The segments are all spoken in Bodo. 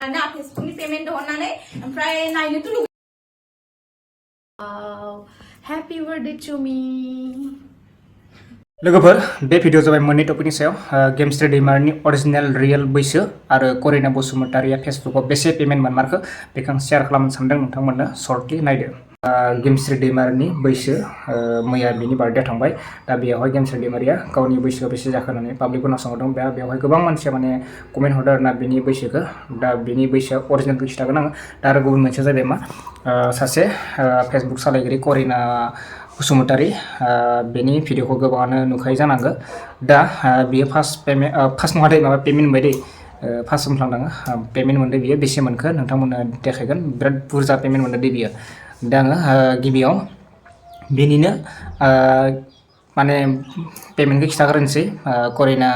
ना फेसबुकनि पेमेन्ट दिहुननानै ओमफ्राय नायनोथ' लुगैयो। Happy birthday to me. लोगोफोर बे भिडिअ जाबाय मोननै टपिकनि सायाव गेमस्रि दैमारिनि अरिजिनेल रियेल बैसो आरो करिना बसुमतारिया फेसबुकाव बेसे पेमेन्ट मोनमारखो बेखौ आं शेयार खालामनो सानदों नोंथांमोननो सर्टलि नायदो। गेमस्रि दैमारिनि बैसो मैया बिनि बार्थडे थांबाय दा बेयावहाय गेमस्रि दैमारिया गावनि बैसोआ बेसे जाखो होननानै पाब्लिक खोनासंहरदों बेयावहाय गोबां मानसिया माने कमेन्ट हरदों आरोना बिनि बैसोखौ दा बिनि बैसोआ अरिजिनेल खिथागोन आङो दा आरो गुबुन मोनसेया जाबाय मा सासे फेसबुक सालायगिरि करिना बसुमतारी बेनि भिडिअखौ गोबाङानो नुखायो जानांगौ दा बियो फार्स्ट नङा दे माबा पेमेन्ट मोनबाय दे फार्स्ट होनफ्लांदों पेमेन्ट मोनदों बियो बेसे मोनखो नोंथांमोननो देखायगोन बिराद बुरजा पेमेन्ट मोनदों दे बियो दा आङो गिबियाव बेनिनो माने पेमेन्टखौ खिथाग्रोनोसै करिना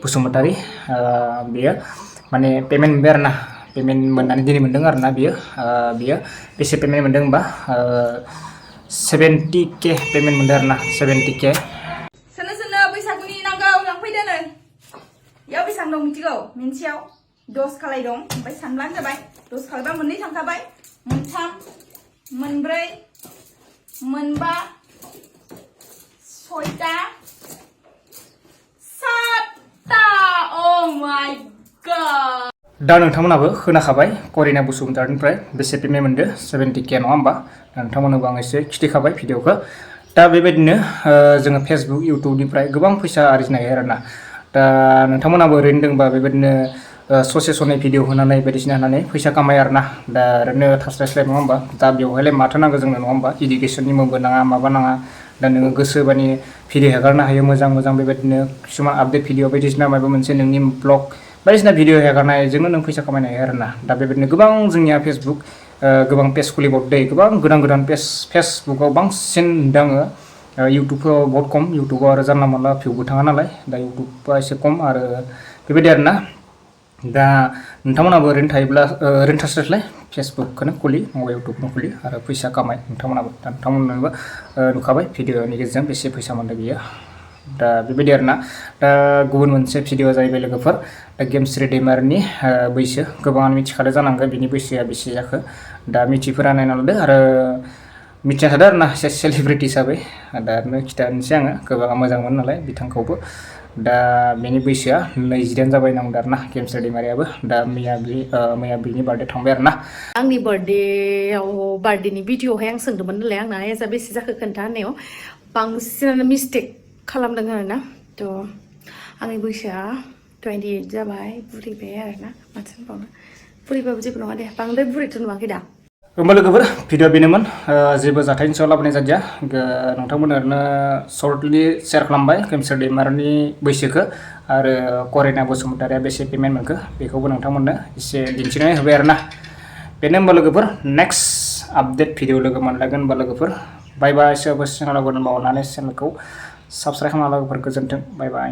बसुमतारी बियो माने पेमेन्ट मोनबाय आरोना पेमेन्ट मोननानै दिनै मोनदों आरोना बियो बेसे पेमेन्ट मोनदों होनबा 70K पेमेन्ट मोनदों आरोना 70K सोरनो बैसागुनि नांगौ लांफैदो नै बेयाव बेसेबां दं मिथिगौ मोनसेयाव 10 खालाय दं ओमफ्राय सानब्लानो जाबाय 10 खालायबा मोननै थांखाबाय मोनथाम मोनब्रै मोनबा सयता सातता अ माय गॉड दा नोंथांमोनाबो खोनाखाबाय करिना बसुमतारीनिफ्राय बेसे पेमेन्ट मोनदो 70K नङा होमबा नोंथांमोननोबो आं एसे खिथिखाबाय भिडिअखौ दा बेबायदिनो जोङो फेसबुक इउटुबनिफ्राय गोबां फैसा आरजिनो हायो आरोना दा नोंथांमोनाबो ओरैनो दंबा बेबायदिनो ससे सनै भिडिअ होनानै बायदिसिना होनानै फैसा खामायो आरोना दा ओरैनो थास्लायस्लाय नङा होमबा दा बेवहायलाय माथो नांगौ जोंनो नङा होमबा इडुकेसननि मुंबो नाङा माबा नाङा दा नोङो गोसोबानि भिडिअ हगारनो हायो मोजां बेबायदिनो किसुमान आपडेट भिडिअ बायदिसिना माबा मोनसे नोंनि ब्लग बायदिसिना भिडिअ हगारनायजोंनो नों फैसा खामायनो हायो आरोना दा बेबायदिनो गोबां जोंनिया फेसबुक गोबां पेज खुलिबावदों गोबां गोदान पेज फेसबुकाव बांसिन नुदों आङो इउटुबफोराव बहुत खम इउटुबाव आरो जानला मोनला भिउबो थाङा नालाय दा इउटुबा एसे खम आरो बेबायदि आरोना दा नोंथांमोनाबो ओरैनो थायोब्ला ओरैनो थास्लायस्लाय फेसबुकखौनो खुलि नङाबा इउटुबखौनो खुलि आरो फैसा खामाय नोंथांमोनाबो दा नोंथांमोननोबो नुखाबाय भिडिअनि गेजेरजों बेसे फैसा मोनदों बियो दा बेबायदि आरोना दा गुबुन मोनसे भिडिअ जाहैबाय लोगोफोर दा गेमस्रि दैमारिनि बैसो गोबाङानो मिथिखादों जानांगौ बिनि बैसोआ बेसे जाखो दा मिथिफोरा नायना लादो आरो मिथिना थादों आरोना एसे सेलिब्रिटि हिसाबै दा खिथानोसै आङो गोबाङा मोजां मोनो नालाय बिथांखौबो दा बेनि बैसोआ 28 जाबाय होनदों आरोना गेमस्रि दैमारियाबो दा मैया बिनि बार्थडे थांबाय आरोना आंनि बार्थडेनि भिडिअहाय आं सोंदोंमोन नालाय आंना एजा बेसे जाखो खोन्था होननायाव बांसिनानो मिस्टेक खालामदों आरोना थ' आंनि बैसोआ 28 जाबाय बुरिबाय आरोना माथो होनबावनो बुरिबाबो जेबो नङा दे बांद्राय बुरिथ' नुवाखै दा होमबा लोगोफोर भिडिअ बेनोमोन जेबो जाथायनि सायाव लाबोनाय जादिया नोंथांमोन ओरैनो सर्टलि शेयार खालामबाय गेमस्रि दैमारिनि बैसोखौ आरो करिना बसुमतारिया बेसे पेमेन्ट मोनखो बेखौबो नोंथांमोननो एसे दिन्थिनानै होबाय आरोना बेनो होमबा लोगोफोर नेक्स्ट आपडेट भिडिअ लोगो मोनलायगोन होमबा लोगोफोर बाय बाय सोरबा चेनेलाव गोदान मावनानै चेनेलखौ साबस्क्राइब खालामना लोगोफोर गोजोन्थों बाय बाय